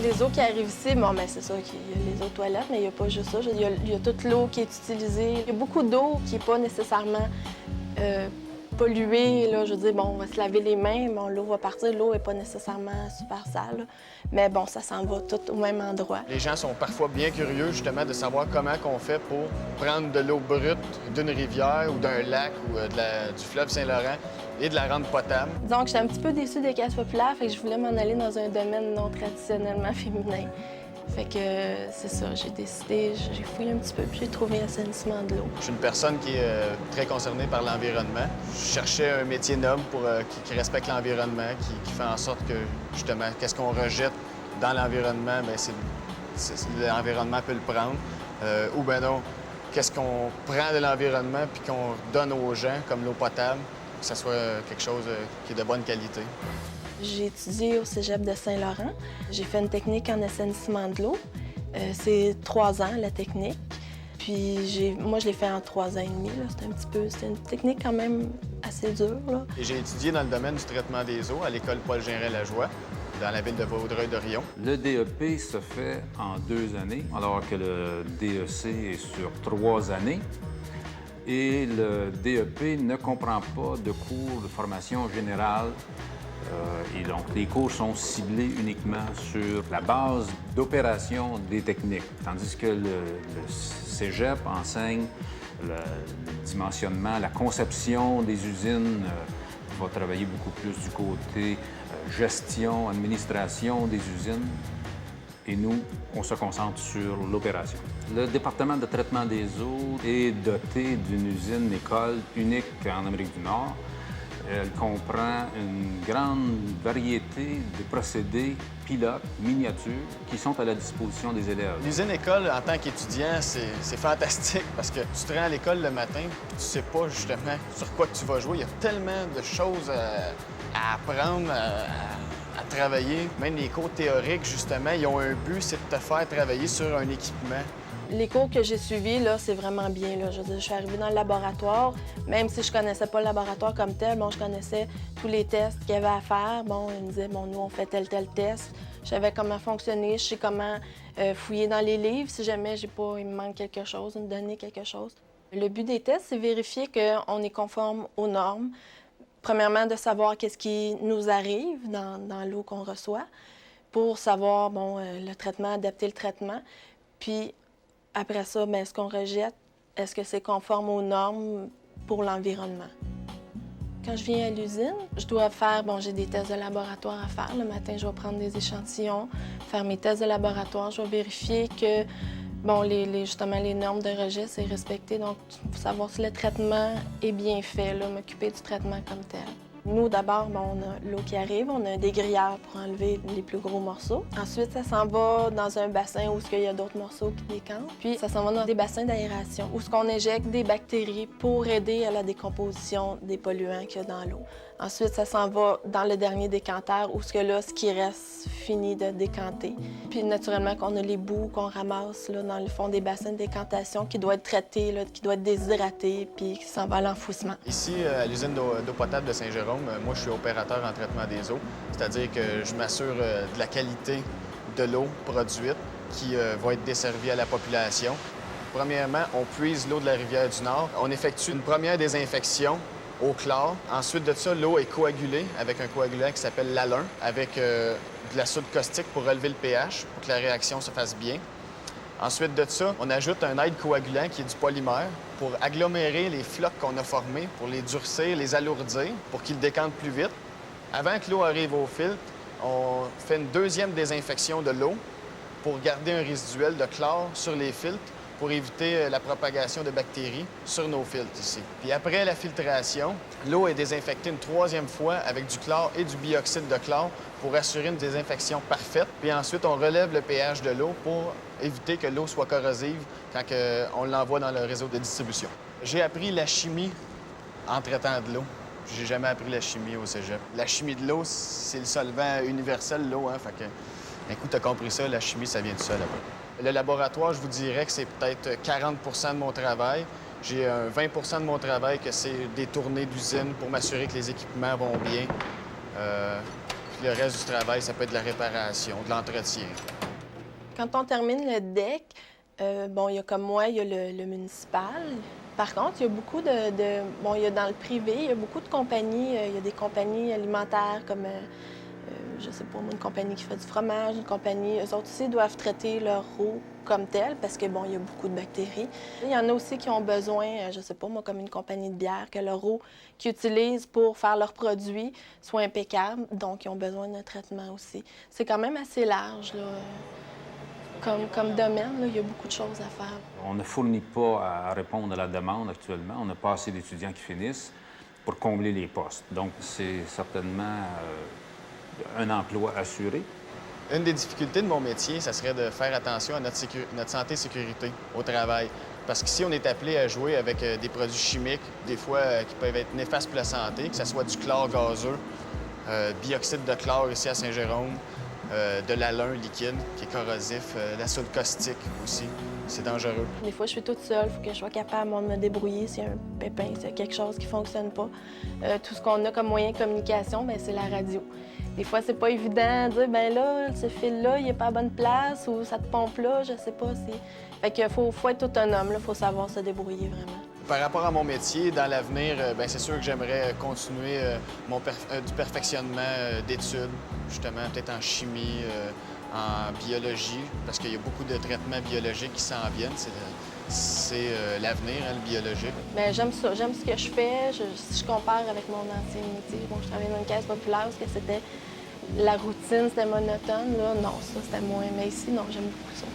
Les eaux qui arrivent ici, bon, ben c'est sûr qu'il y a les eaux toilettes, mais il n'y a pas juste ça. Il y a toute l'eau qui est utilisée. Il y a beaucoup d'eau qui n'est pas nécessairement polluée. Là. Je veux dire, bon, on va se laver les mains, bon, l'eau va partir. L'eau n'est pas nécessairement super sale, là. Mais bon, ça s'en va tout au même endroit. Les gens sont parfois bien curieux, justement, de savoir comment on fait pour prendre de l'eau brute d'une rivière ou d'un lac ou du fleuve Saint-Laurent et de la rendre potable. Disons que j'étais un petit peu déçue des caisses populaires, fait que je voulais m'en aller dans un domaine non traditionnellement féminin. Fait que c'est ça, j'ai décidé, j'ai fouillé un petit peu, puis j'ai trouvé assainissement de l'eau. Je suis une personne qui est très concernée par l'environnement. Je cherchais un métier noble qui respecte l'environnement, qui fait en sorte que, justement, qu'est-ce qu'on rejette dans l'environnement, bien, l'environnement peut le prendre. Ou bien non, qu'est-ce qu'on prend de l'environnement puis qu'on donne aux gens, comme l'eau potable, que ce soit quelque chose qui est de bonne qualité. J'ai étudié au cégep de Saint-Laurent. J'ai fait une technique en assainissement de l'eau. C'est 3 ans, la technique. Puis moi, je l'ai fait en 3 ans et demi. C'était une technique quand même assez dure, là. Et j'ai étudié dans le domaine du traitement des eaux à l'école Paul-Gérin-Lajoie, dans la ville de Vaudreuil-Dorion. Le DEP se fait en 2 années, alors que le DEC est sur 3 années. Et le DEP ne comprend pas de cours de formation générale. Et donc, les cours sont ciblés uniquement sur la base d'opération des techniques, tandis que le cégep enseigne le dimensionnement, la conception des usines, va travailler beaucoup plus du côté gestion, administration des usines. Et nous, on se concentre sur l'opération. Le département de traitement des eaux est doté d'une usine-école unique en Amérique du Nord. Elle comprend une grande variété de procédés pilotes, miniatures, qui sont à la disposition des élèves. L'usine-école, en tant qu'étudiant, c'est fantastique parce que tu te rends à l'école le matin et tu sais pas justement sur quoi tu vas jouer. Il y a tellement de choses à apprendre, à travailler. Même les cours théoriques, justement, ils ont un but, c'est de te faire travailler sur un équipement. Les cours que j'ai suivis, là, c'est vraiment bien, là. Je veux dire, je suis arrivée dans le laboratoire, même si je connaissais pas le laboratoire comme tel, bon, je connaissais tous les tests qu'il y avait à faire. Bon, ils me disaient, bon, nous, on fait tel test. Je savais comment fonctionner, je sais comment fouiller dans les livres si jamais il me manque quelque chose, une donnée, quelque chose. Le but des tests, c'est vérifier qu'on est conforme aux normes. Premièrement, de savoir qu'est-ce qui nous arrive dans l'eau qu'on reçoit pour savoir, bon, le traitement, adapter le traitement. Puis, après ça, bien, ce qu'on rejette, est-ce que c'est conforme aux normes pour l'environnement? Quand je viens à l'usine, je dois faire, bon, j'ai des tests de laboratoire à faire. Le matin, je vais prendre des échantillons, faire mes tests de laboratoire. Je vais vérifier que, bon, justement, les normes de rejet, c'est respecté. Donc, il faut savoir si le traitement est bien fait, là, m'occuper du traitement comme tel. Nous, d'abord, bon, on a l'eau qui arrive, on a des grillères pour enlever les plus gros morceaux. Ensuite, ça s'en va dans un bassin où il y a d'autres morceaux qui décantent. Puis, ça s'en va dans des bassins d'aération où on éjecte des bactéries pour aider à la décomposition des polluants qu'il y a dans l'eau. Ensuite, ça s'en va dans le dernier décanteur où ce qui reste finit de décanter. Puis, naturellement, qu'on a les boues qu'on ramasse là, dans le fond des bassins de décantation qui doivent être traités, là, qui doivent être déshydratés, puis qui s'en va à l'enfouissement. Ici, à l'usine d'eau potable de Saint-Jérôme, moi, je suis opérateur en traitement des eaux, c'est-à-dire que je m'assure de la qualité de l'eau produite qui va être desservie à la population. Premièrement, on puise l'eau de la rivière du Nord. On effectue une première désinfection au chlore. Ensuite de ça, l'eau est coagulée avec un coagulant qui s'appelle l'alun, avec de la soude caustique pour relever le pH, pour que la réaction se fasse bien. Ensuite de ça, on ajoute un aide coagulant qui est du polymère pour agglomérer les flocs qu'on a formés, pour les durcir, les alourdir, pour qu'ils décantent plus vite. Avant que l'eau arrive au filtre, on fait une deuxième désinfection de l'eau pour garder un résiduel de chlore sur les filtres pour éviter la propagation de bactéries sur nos filtres ici. Puis après la filtration, l'eau est désinfectée une 3e fois avec du chlore et du bioxyde de chlore pour assurer une désinfection parfaite. Puis ensuite, on relève le pH de l'eau pour éviter que l'eau soit corrosive quand on l'envoie dans le réseau de distribution. J'ai appris la chimie en traitant de l'eau. J'ai jamais appris la chimie au cégep. La chimie de l'eau, c'est le solvant universel, l'eau, hein? Fait que, un coup, t'as compris ça, la chimie, ça vient de ça, là-bas. Le laboratoire, je vous dirais que c'est peut-être 40 de mon travail. J'ai 20 de mon travail que c'est des tournées d'usine pour m'assurer que les équipements vont bien. Puis le reste du travail, ça peut être de la réparation, de l'entretien. Quand on termine le deck, bon, il y a comme moi, il y a le municipal. Par contre, il y a beaucoup bon, il y a dans le privé, il y a beaucoup de compagnies. Il y a des compagnies alimentaires comme, je sais pas moi, une compagnie qui fait du fromage, une compagnie. Eux autres aussi doivent traiter leur eau comme telle parce que, bon, il y a beaucoup de bactéries. Il y en a aussi qui ont besoin, je sais pas moi, comme une compagnie de bière, que leur eau qu'ils utilisent pour faire leurs produits soit impeccable. Donc, ils ont besoin d'un traitement aussi. C'est quand même assez large, là. Comme domaine, là, il y a beaucoup de choses à faire. On ne fournit pas à répondre à la demande actuellement. On n'a pas assez d'étudiants qui finissent pour combler les postes. Donc, c'est certainement un emploi assuré. Une des difficultés de mon métier, ça serait de faire attention à notre santé et sécurité au travail. Parce qu'ici, on est appelé à jouer avec des produits chimiques, des fois qui peuvent être néfastes pour la santé, que ce soit du chlore gazeux, bioxyde de chlore ici à Saint-Jérôme, de l'alun liquide qui est corrosif, la soude caustique aussi. C'est dangereux. Des fois, je suis toute seule, il faut que je sois capable de me débrouiller s'il y a un pépin, s'il y a quelque chose qui ne fonctionne pas. Tout ce qu'on a comme moyen de communication, bien, c'est la radio. Des fois, c'est pas évident de dire, ben là, ce fil-là, il n'est pas à bonne place ou ça te pompe là, je sais pas. Fait qu'il faut être autonome, il faut savoir se débrouiller vraiment. Par rapport à mon métier, dans l'avenir, bien, c'est sûr que j'aimerais continuer du perfectionnement d'études, justement, peut-être en chimie, en biologie, parce qu'il y a beaucoup de traitements biologiques qui s'en viennent. C'est l'avenir, hein, le biologique. Bien, j'aime ça. J'aime ce que je fais. Si je compare avec mon ancien métier, bon, je travaillais dans une caisse populaire parce que c'était la routine, c'était monotone. Là, non, ça, c'était moins. Mais ici, non, j'aime beaucoup ça.